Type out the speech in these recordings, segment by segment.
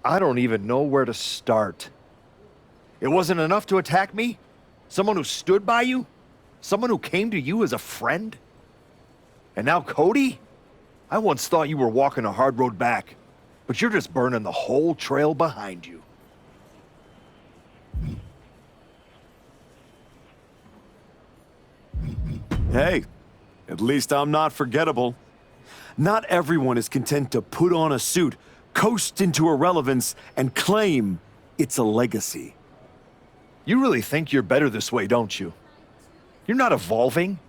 I don't even know where to start. It wasn't enough to attack me? Someone who stood by you? Someone who came to you as a friend? And now Cody? I once thought you were walking a hard road back, but you're just burning the whole trail behind you. Hey, at least I'm not forgettable. Not everyone is content to put on a suit, coast into irrelevance, and claim it's a legacy. You really think you're better this way, don't you? You're not evolving,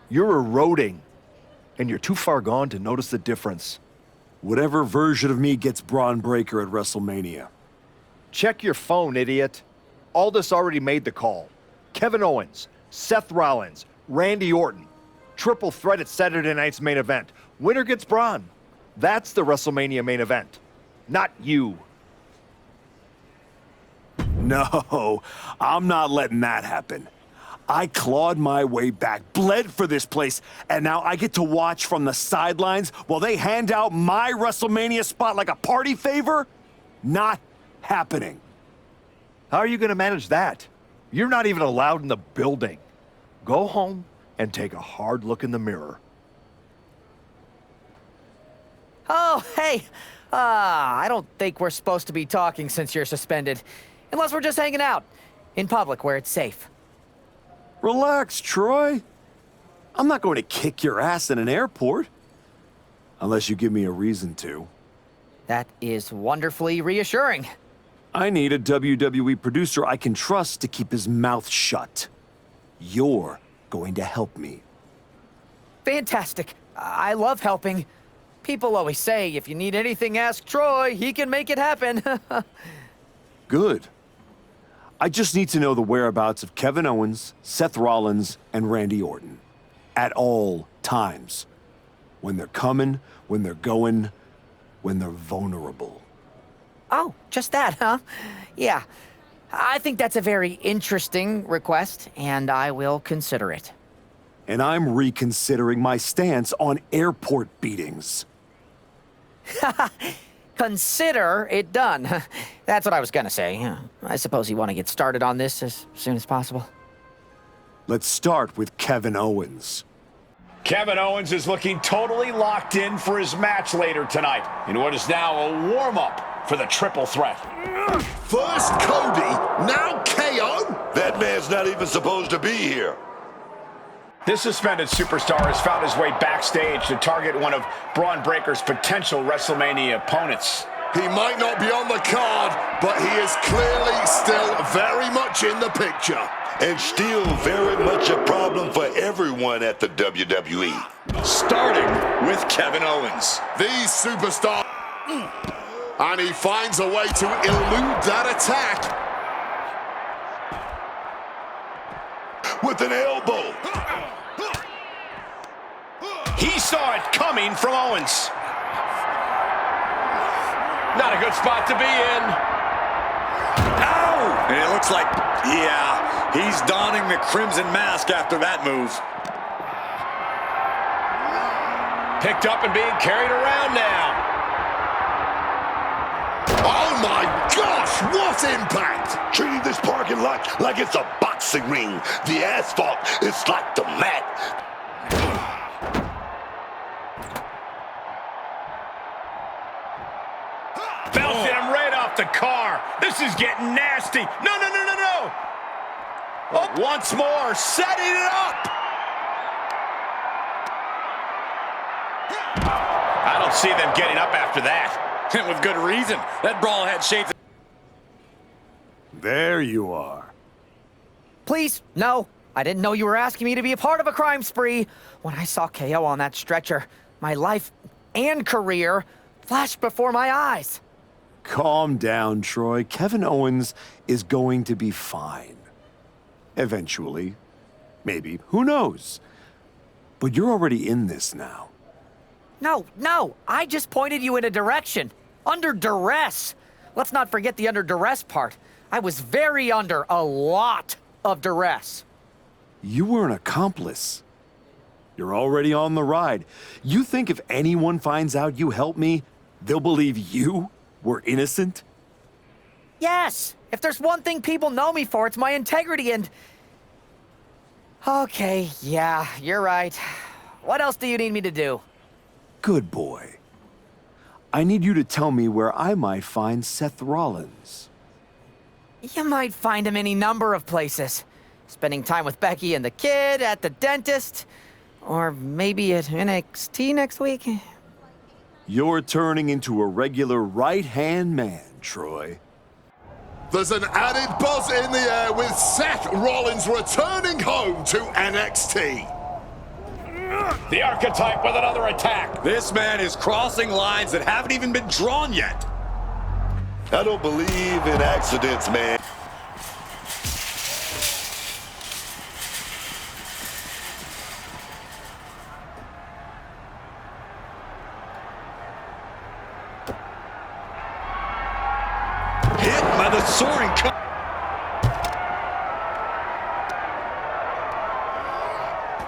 you're eroding. And you're too far gone to notice the difference. Whatever version of me gets Braun Breaker at WrestleMania. Check your phone, idiot. Aldous already made the call. Kevin Owens, Seth Rollins, Randy Orton. Triple threat at Saturday night's main event. Winner gets Braun. That's the WrestleMania main event. Not you. No, I'm not letting that happen. I clawed my way back, bled for this place, and now I get to watch from the sidelines while they hand out my WrestleMania spot like a party favor? Not happening. How are you going to manage that? You're not even allowed in the building. Go home and take a hard look in the mirror. Oh, hey. I don't think we're supposed to be talking since you're suspended. Unless we're just hanging out. In public where it's safe. Relax, Troy. I'm not going to kick your ass in an airport. Unless you give me a reason to. That is wonderfully reassuring. I need a WWE producer I can trust to keep his mouth shut. You're going to help me. Fantastic. I love helping. People always say, if you need anything, ask Troy. He can make it happen. Good. I just need to know the whereabouts of Kevin Owens, Seth Rollins, and Randy Orton. At all times. When they're coming, when they're going, when they're vulnerable. Oh, just that, huh? Yeah. I think that's a very interesting request, and I will consider it. And I'm reconsidering my stance on airport beatings. Consider it done. That's what I was gonna say. I suppose you want to get started on this as soon as possible. Let's start with Kevin Owens. Kevin Owens is looking totally locked in for his match later tonight in what is now a warm-up for the triple threat. First Cody, now KO? That man's not even supposed to be here. This suspended superstar has found his way backstage to target one of Braun Breaker's potential WrestleMania opponents. He might not be on the card, but he is clearly still very much in the picture. And still very much a problem for everyone at the WWE. Starting with Kevin Owens. The superstar. And he finds a way to elude that attack. With an elbow. He saw it coming from Owens. Not a good spot to be in. Ow! And it looks like, yeah, he's donning the crimson mask after that move. Picked up and being carried around now. Oh my gosh, what impact! Treating this parking lot like it's a boxing ring. The asphalt is like the mat. Bouncing him right off the car. This is getting nasty. No. Oh, once more, setting it up. I don't see them getting up after that. And with good reason. That brawl had shades. There you are. Please, no. I didn't know you were asking me to be a part of a crime spree. When I saw KO on that stretcher, my life and career flashed before my eyes. Calm down, Troy. Kevin Owens is going to be fine. Eventually. Maybe. Who knows? But you're already in this now. No. I just pointed you in a direction. Under duress. Let's not forget the under duress part. I was very under a lot of duress. You were an accomplice. You're already on the ride. You think if anyone finds out you helped me, they'll believe you were innocent? Yes! If there's one thing people know me for, it's my integrity and... Okay, yeah, you're right. What else do you need me to do? Good boy. I need you to tell me where I might find Seth Rollins. You might find him any number of places. Spending time with Becky and the kid, at the dentist, or maybe at NXT next week. You're turning into a regular right-hand man, Troy. There's an added buzz in the air with Seth Rollins returning home to NXT. The Archetype with another attack. This man is crossing lines that haven't even been drawn yet. I don't believe in accidents, man. Hit by the soaring cut.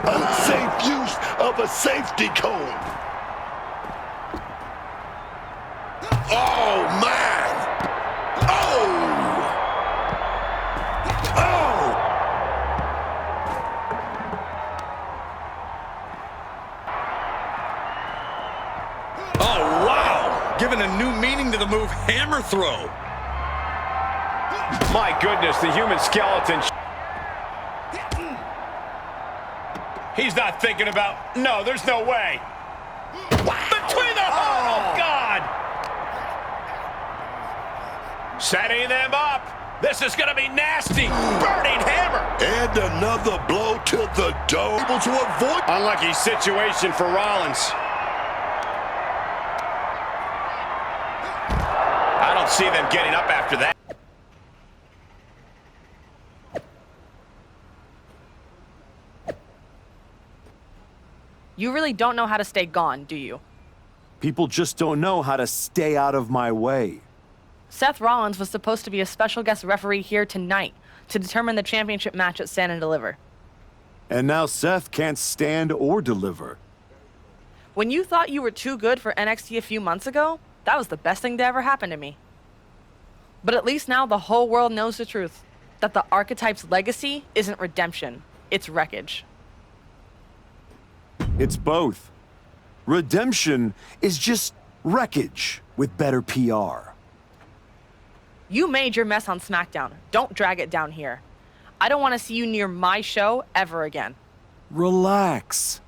Unsafe use of a safety cone. Oh, man. Oh. Oh. Oh, wow. Giving a new meaning to the move hammer throw. My goodness, the human skeleton. He's not thinking about, no, there's no way. Between the, oh, God. Setting them up. This is going to be nasty. Burning hammer. And another blow to the dome. Able to avoid. Unlucky situation for Rollins. I don't see them getting up after that. You really don't know how to stay gone, do you? People just don't know how to stay out of my way. Seth Rollins was supposed to be a special guest referee here tonight to determine the championship match at Stand and Deliver. And now Seth can't stand or deliver. When you thought you were too good for NXT a few months ago, that was the best thing to ever happen to me. But at least now the whole world knows the truth, that the Archetype's legacy isn't redemption, it's wreckage. It's both. Redemption is just wreckage with better PR. You made your mess on SmackDown. Don't drag it down here. I don't want to see you near my show ever again. Relax.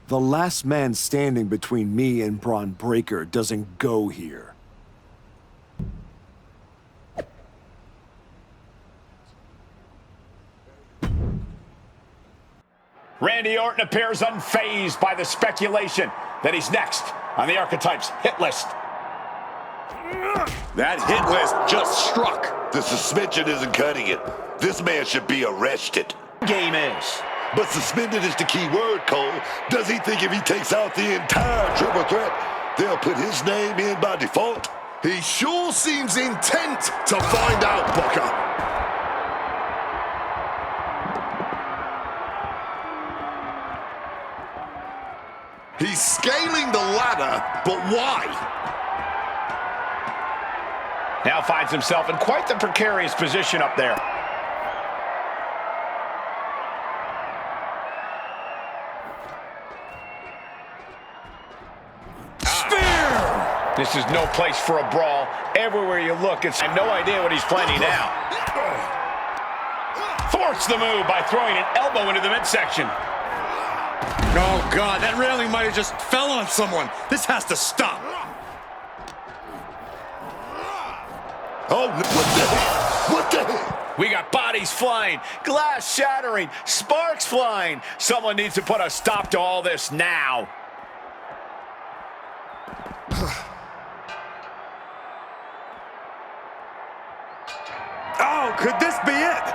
The last man standing between me and Braun Breaker doesn't go here. Randy Orton appears unfazed by the speculation that he's next on the Archetype's hit list. That hit list just struck. The suspension isn't cutting it. This man should be arrested. Game is. But suspended is the key word, Cole. Does he think if he takes out the entire triple threat, they'll put his name in by default? He sure seems intent to find out, Booker. He's scaling the ladder, but why? Now finds himself in quite the precarious position up there. Spear! This is no place for a brawl. Everywhere you look, I have no idea what he's planning now. Thwarts the move by throwing an elbow into the midsection. Oh, God, that railing might have just fell on someone. This has to stop. Oh, what the hell? What the hell? We got bodies flying, glass shattering, sparks flying. Someone needs to put a stop to all this now. Oh, could this be it?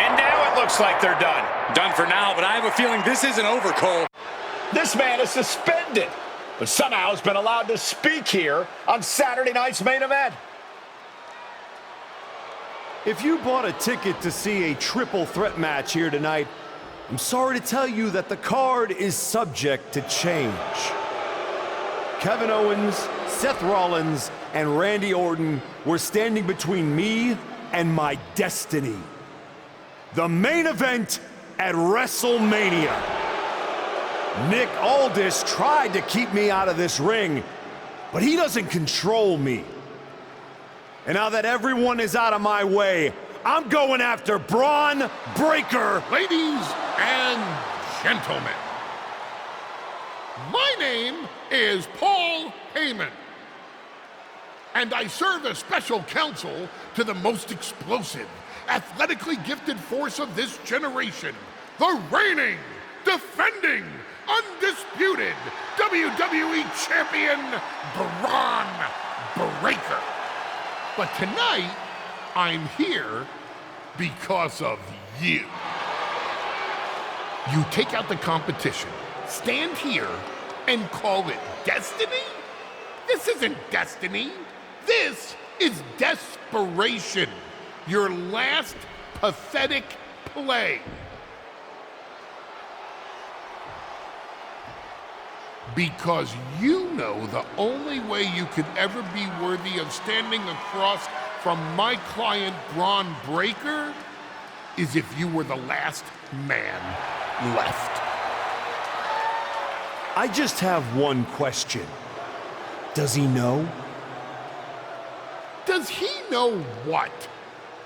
And now it looks like they're done. Done for now, but I have a feeling this isn't over, Cole. This man is suspended, but somehow has been allowed to speak here on Saturday night's main event. If you bought a ticket to see a triple threat match here tonight, I'm sorry to tell you that the card is subject to change. Kevin Owens, Seth Rollins, and Randy Orton were standing between me and my destiny. The main event at WrestleMania. Nick Aldis tried to keep me out of this ring, but he doesn't control me. And now that everyone is out of my way, I'm going after Braun Breaker. Ladies and gentlemen, my name is Paul Heyman, and I serve as special counsel to the most explosive, athletically gifted force of this generation, the reigning, defending, undisputed WWE Champion, Braun Breaker. But tonight, I'm here because of you. You take out the competition, stand here, and call it destiny? This isn't destiny. This is desperation. Your last pathetic play. Because you know the only way you could ever be worthy of standing across from my client Braun Breaker is if you were the last man left. I just have one question. Does he know? Does he know what?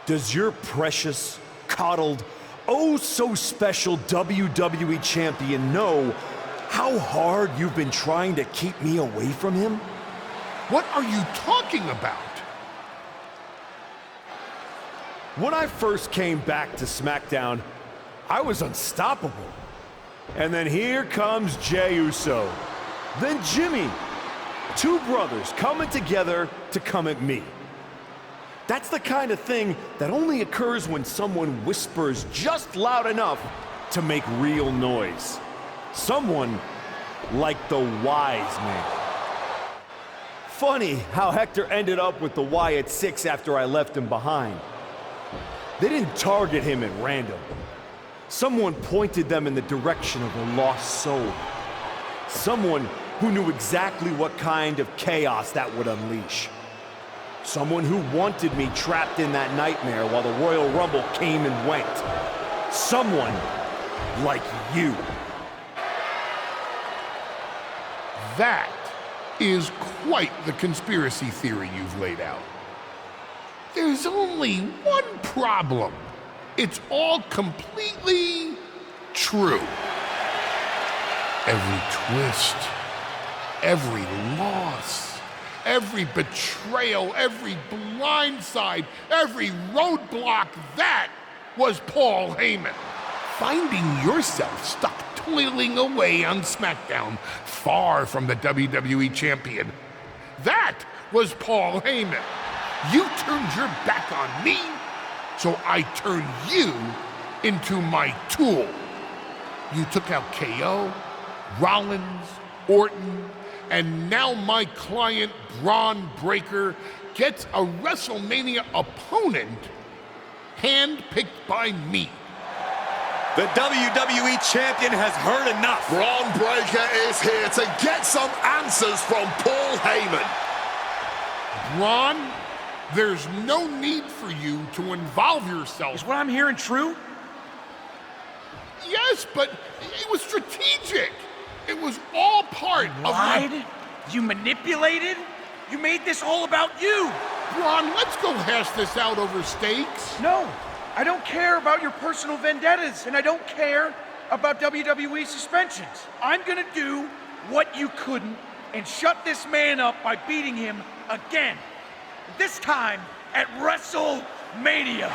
Does your precious, coddled, oh so special WWE champion know how hard you've been trying to keep me away from him? What are you talking about? When I first came back to SmackDown, I was unstoppable. And then here comes Jey Uso. Then Jimmy. Two brothers coming together to come at me. That's the kind of thing that only occurs when someone whispers just loud enough to make real noise. Someone like the wise man. Funny how Hector ended up with the Wyatt Six after I left him behind. They didn't target him at random. Someone pointed them in the direction of a lost soul. Someone who knew exactly what kind of chaos that would unleash. Someone who wanted me trapped in that nightmare while the Royal Rumble came and went. Someone like you. That is quite the conspiracy theory you've laid out. There's only one problem. It's all completely true. Every twist, every loss, every betrayal, every blindside, every roadblock, that was Paul Heyman. Finding yourself stuck toiling away on SmackDown, far from the WWE Champion. That was Paul Heyman. You turned your back on me, so I turned you into my tool. You took out KO, Rollins, Orton, and now my client Braun Breaker gets a WrestleMania opponent handpicked by me. The WWE Champion has heard enough. Braun Breaker is here to get some answers from Paul Heyman. Braun, there's no need for you to involve yourself. Is what I'm hearing true? Yes, but it was strategic. It was all part of Lied? You manipulated? You made this all about you. Braun, let's go hash this out over stakes. No, I don't care about your personal vendettas, and I don't care about WWE suspensions. I'm gonna do what you couldn't and shut this man up by beating him again. This time at WrestleMania.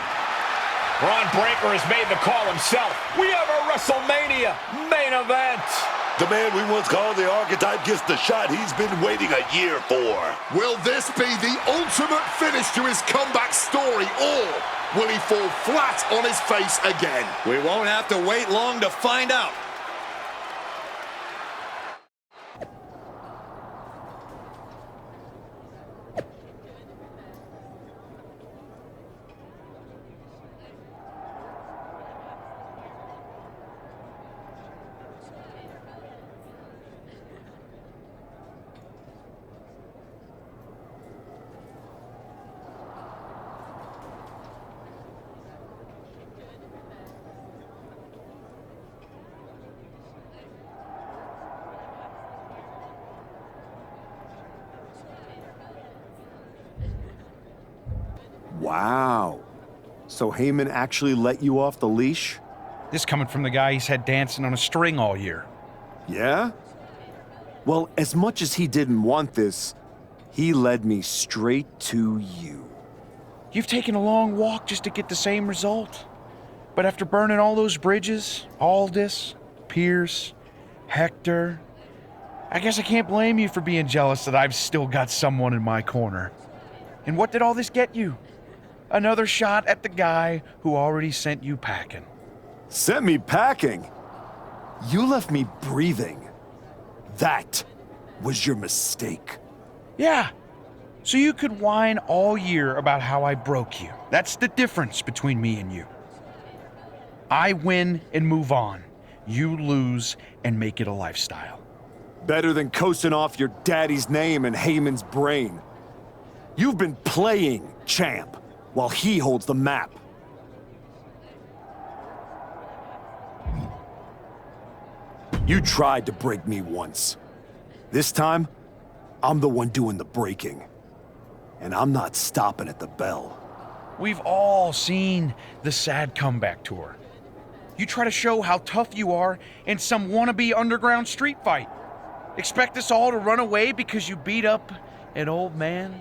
Braun Breaker has made the call himself. We have a WrestleMania main event. The man we once called the archetype gets the shot he's been waiting a year for. Will this be the ultimate finish to his comeback story, or will he fall flat on his face again? We won't have to wait long to find out. Wow. So Heyman actually let you off the leash? This coming from the guy he's had dancing on a string all year. Yeah? Well, as much as he didn't want this, he led me straight to you. You've taken a long walk just to get the same result. But after burning all those bridges, Aldis, Pierce, Hector, I guess I can't blame you for being jealous that I've still got someone in my corner. And what did all this get you? Another shot at the guy who already sent you packing. Sent me packing? You left me breathing. That was your mistake. Yeah, so you could whine all year about how I broke you. That's the difference between me and you. I win and move on. You lose and make it a lifestyle. Better than coasting off your daddy's name in Heyman's brain. You've been playing champ while he holds the map. You tried to break me once. This time, I'm the one doing the breaking. And I'm not stopping at the bell. We've all seen the sad comeback tour. You try to show how tough you are in some wannabe underground street fight. Expect us all to run away because you beat up an old man?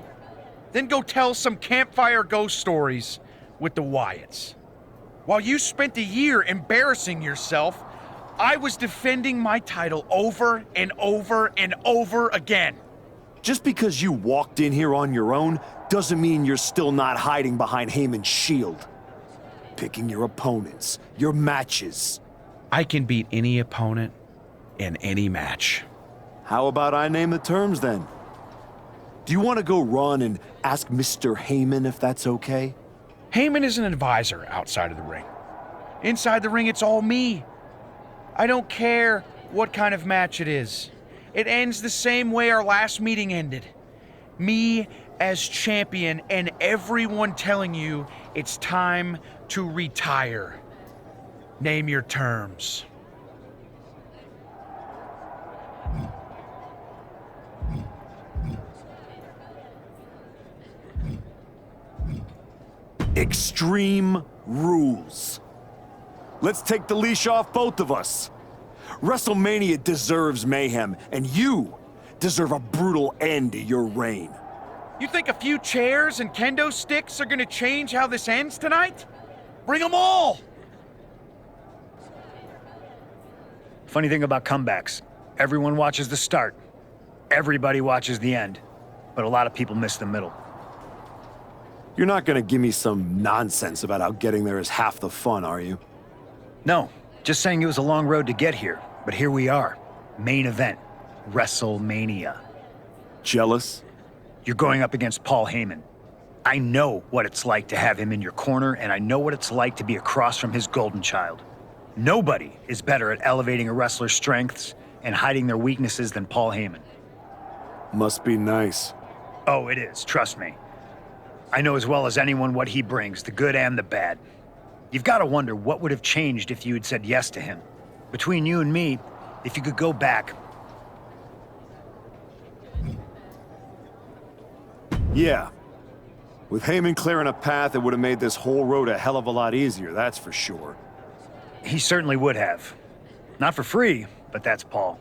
Then go tell some campfire ghost stories with the Wyatts. While you spent a year embarrassing yourself, I was defending my title over and over and over again. Just because you walked in here on your own doesn't mean you're still not hiding behind Heyman's shield. Picking your opponents, your matches. I can beat any opponent in any match. How about I name the terms then? Do you want to go run and ask Mr. Heyman if that's okay? Heyman is an advisor outside of the ring. Inside the ring, it's all me. I don't care what kind of match it is. It ends the same way our last meeting ended. Me as champion and everyone telling you it's time to retire. Name your terms. Extreme rules. Let's take the leash off both of us. WrestleMania deserves mayhem, and you deserve a brutal end to your reign. You think a few chairs and kendo sticks are gonna change how this ends tonight? Bring them all! Funny thing about comebacks, everyone watches the start. Everybody watches the end. But a lot of people miss the middle. You're not gonna give me some nonsense about how getting there is half the fun, are you? No, just saying it was a long road to get here. But here we are. Main event. WrestleMania. Jealous? You're going up against Paul Heyman. I know what it's like to have him in your corner, and I know what it's like to be across from his golden child. Nobody is better at elevating a wrestler's strengths and hiding their weaknesses than Paul Heyman. Must be nice. Oh, it is, trust me. I know as well as anyone what he brings, the good and the bad. You've got to wonder what would have changed if you had said yes to him. Between you and me, if you could go back. Yeah. With Heyman clearing a path, it would have made this whole road a hell of a lot easier, that's for sure. He certainly would have. Not for free, but that's Paul.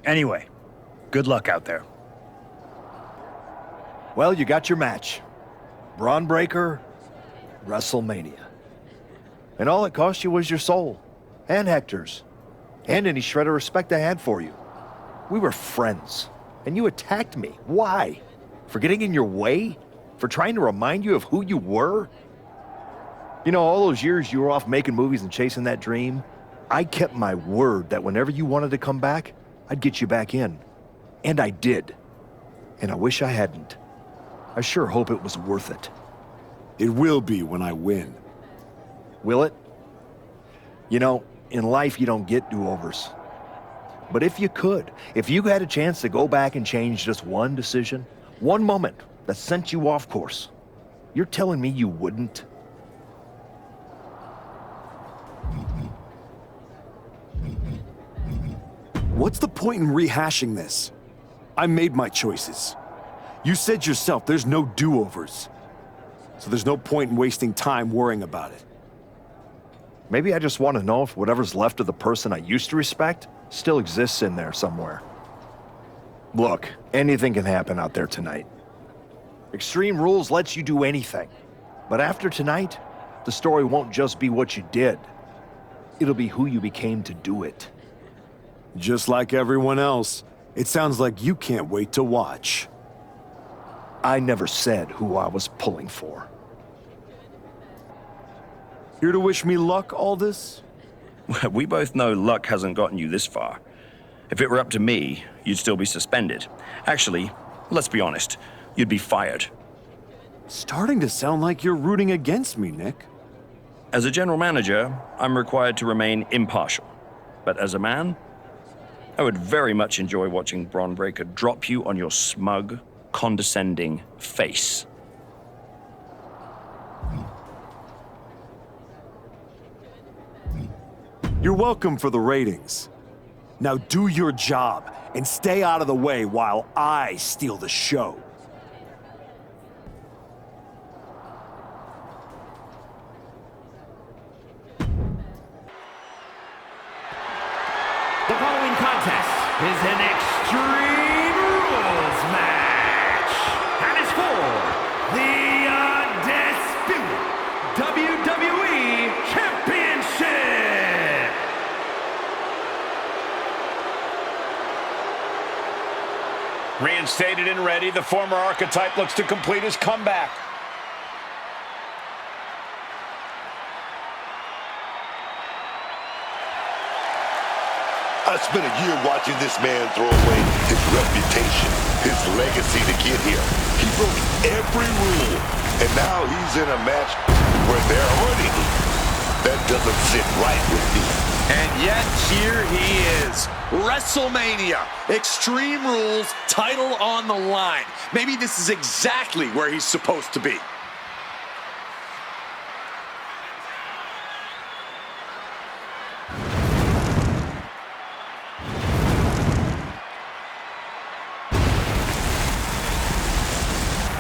Anyway, good luck out there. Well, you got your match. Braun Breaker, WrestleMania. And all it cost you was your soul. And Hector's. And any shred of respect I had for you. We were friends. And you attacked me. Why? For getting in your way? For trying to remind you of who you were? You know, all those years you were off making movies and chasing that dream, I kept my word that whenever you wanted to come back, I'd get you back in. And I did. And I wish I hadn't. I sure hope it was worth it. It will be when I win. Will it? You know, in life you don't get do-overs. But if you could, if you had a chance to go back and change just one decision, one moment that sent you off course, you're telling me you wouldn't? What's the point in rehashing this? I made my choices. You said yourself there's no do-overs. so there's no point in wasting time worrying about it. Maybe I just want to know if whatever's left of the person I used to respect still exists in there somewhere. Look, anything can happen out there tonight. Extreme Rules lets you do anything. But after tonight, the story won't just be what you did. It'll be who you became to do it. Just like everyone else, it sounds like you can't wait to watch. I never said who I was pulling for. Here to wish me luck, Aldous? We both know luck hasn't gotten you this far. If it were up to me, you'd still be suspended. Actually, let's be honest, you'd be fired. Starting to sound like you're rooting against me, Nick. As a general manager, I'm required to remain impartial. But as a man, I would very much enjoy watching Bron Breakker drop you on your smug, condescending face. You're welcome for the ratings. Now do your job and stay out of the way while I steal the show. The following contest is an Extreme Rules match and is for the undisputed WWE Championship. Reinstated and ready, the former archetype looks to complete his comeback. I spent a year watching this man throw away his reputation, his legacy to get here. He broke every rule, and now he's in a match where they're hurting him. That doesn't sit right with me. And yet, here he is. WrestleMania, Extreme Rules, title on the line. Maybe this is exactly where he's supposed to be.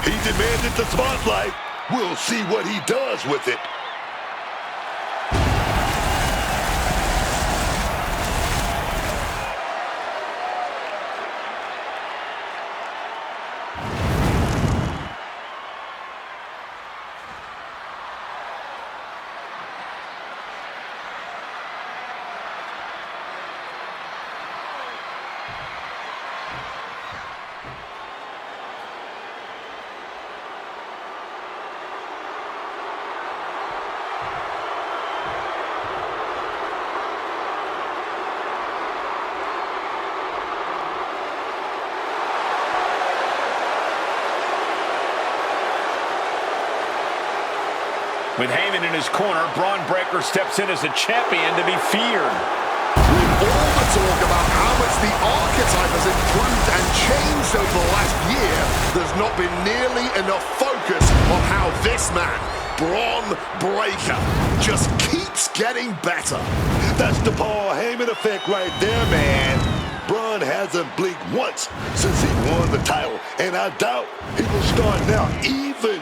He demanded the spotlight. We'll see what he does with it. With Heyman in his corner, Bron Breakker steps in as a champion to be feared. With all the talk about how much the archetype has improved and changed over the last year, there's not been nearly enough focus on how this man, Bron Breakker, just keeps getting better. That's the Paul Heyman effect right there, man. Bron hasn't blinked once since he won the title, and I doubt he will start now, even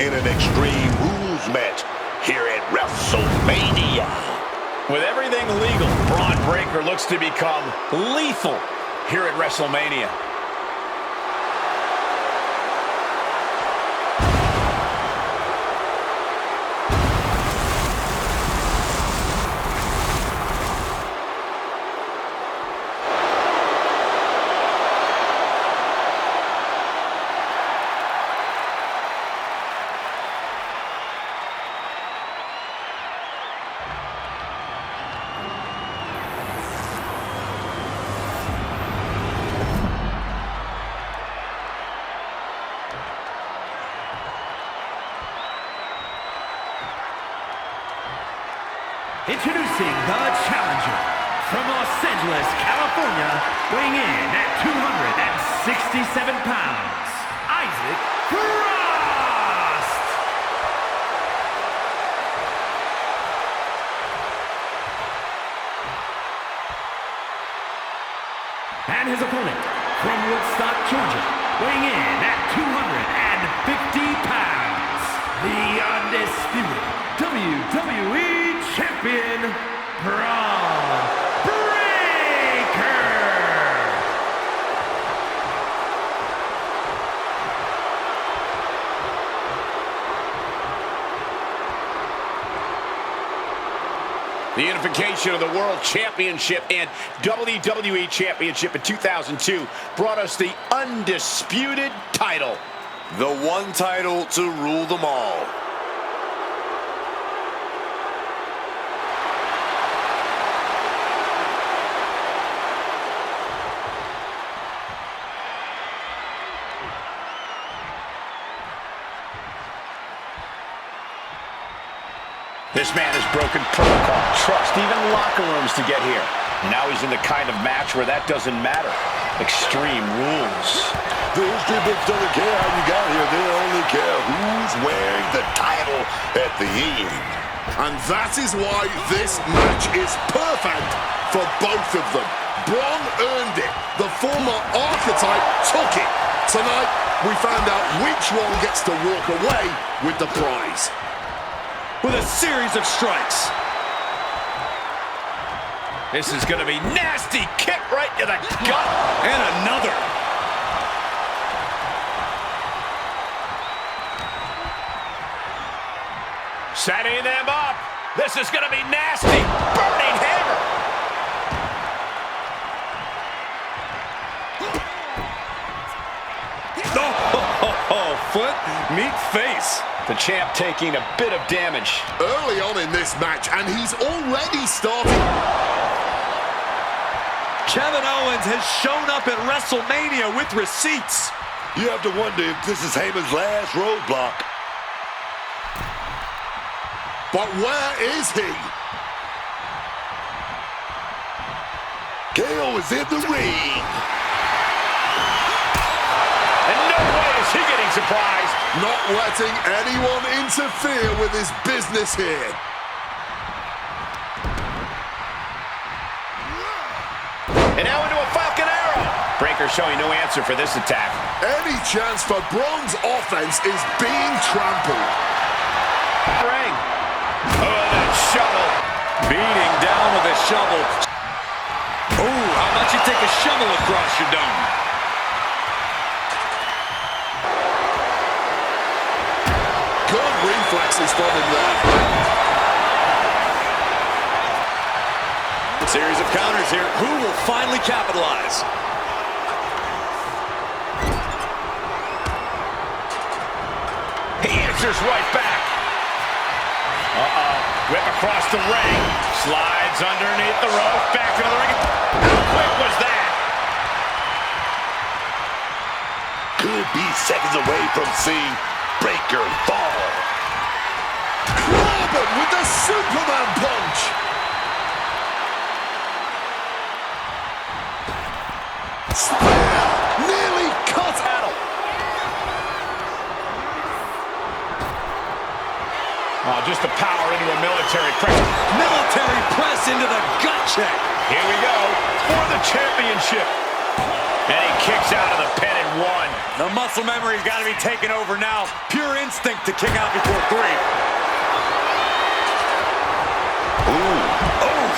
in an Extreme Rules match here at WrestleMania. With everything legal, Bron Breakker looks to become lethal here at WrestleMania. Introducing the challenger from Los Angeles, California, weighing in at 267 pounds, Isaac Frost! And his opponent from Woodstock, Georgia, weighing in at 250 pounds, the undisputed WWE Champion, Braun Breaker. The unification of the World Championship and WWE Championship in 2002 brought us the undisputed title. The one title to rule them all. This man has broken protocol, trust, even locker rooms to get here. And now he's in the kind of match where that doesn't matter. Extreme Rules. The history books don't care how you got here. They only care who's wearing the title at the end. And that is why this match is perfect for both of them. Braun earned it. The former archetype took it. Tonight, we found out which one gets to walk away with the prize. With a series of strikes. This is going to be nasty. Kick right to the gut. And another. Setting them up. This is going to be nasty. Burning hammer. Oh, foot meet face. The champ taking a bit of damage. Early on in this match, and he's already starting. Kevin Owens has shown up at WrestleMania with receipts. You have to wonder if this is Heyman's last roadblock. But where is he? KO is in the ring. And no way is he getting surprised. Not letting anyone interfere with his business here. And now into a Falcon Arrow. Breaker showing no answer for this attack. Any chance for Braun's offense is being trampled. Ring. Oh, that shovel. Beating down with a shovel. Oh, how about you take a shovel across your dome? Good reflexes from him there. Series of counters here. Who will finally capitalize? He answers right back. Uh-oh. Whip across the ring. Slides underneath the rope. Back into the ring. How quick was that? Could be seconds away from seeing Breaker fall. Corbin with the Superman punch. Spear nearly cut out. Oh, just the power into a military press. Military press into the gut check. Here we go for the championship. And he kicks out of the pin and one. The muscle memory's got to be taken over now. Pure instinct to kick out before three. Ooh. Oh.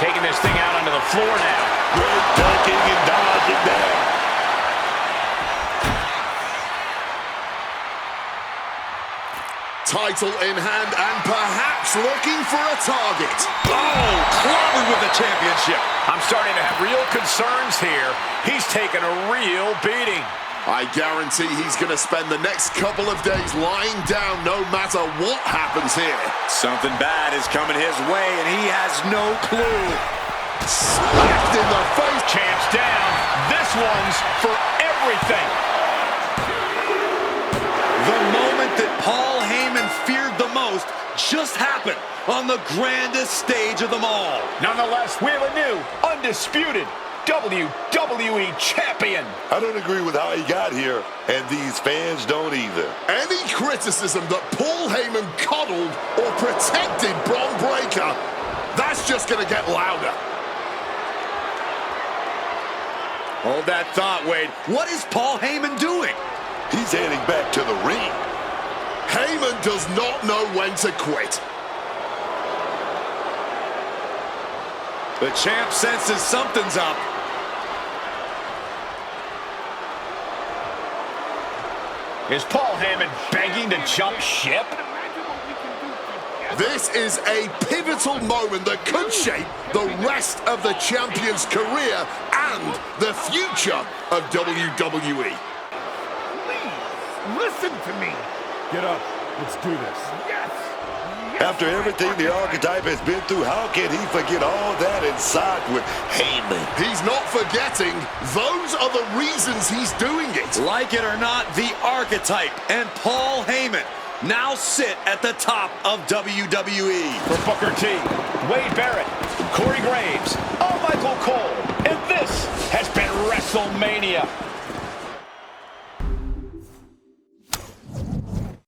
Taking this thing out onto the floor now. Great ducking and dodging there. Title in hand and perhaps looking for a target. Oh, clobbered with the championship. I'm starting to have real concerns here. He's taken a real beating. I guarantee he's going to spend the next couple of days lying down no matter what happens here. Something bad is coming his way, and he has no clue. Smacked in the face. Champ's down. This one's for everything. The moment that Paul Heyman feared the most just happened on the grandest stage of them all. Nonetheless, we have a new, undisputed WWE Champion. I don't agree with how he got here, and these fans don't either. Any criticism that Paul Heyman coddled or protected Braun Breaker, that's just going to get louder. Hold that thought, Wade. What is Paul Heyman doing? He's heading back to the ring. Heyman does not know when to quit. The champ senses something's up. Is Paul Heyman begging to jump ship? This is a pivotal moment that could shape the rest of the champion's career and the future of WWE. Please, listen to me. Get up. Let's do this. Yes. After everything the Archetype has been through, how can he forget all that and side with Heyman? He's not forgetting. Those are the reasons he's doing it. Like it or not, the Archetype and Paul Heyman now sit at the top of WWE. For Booker T, Wade Barrett, Corey Graves, Michael Cole, and this has been WrestleMania.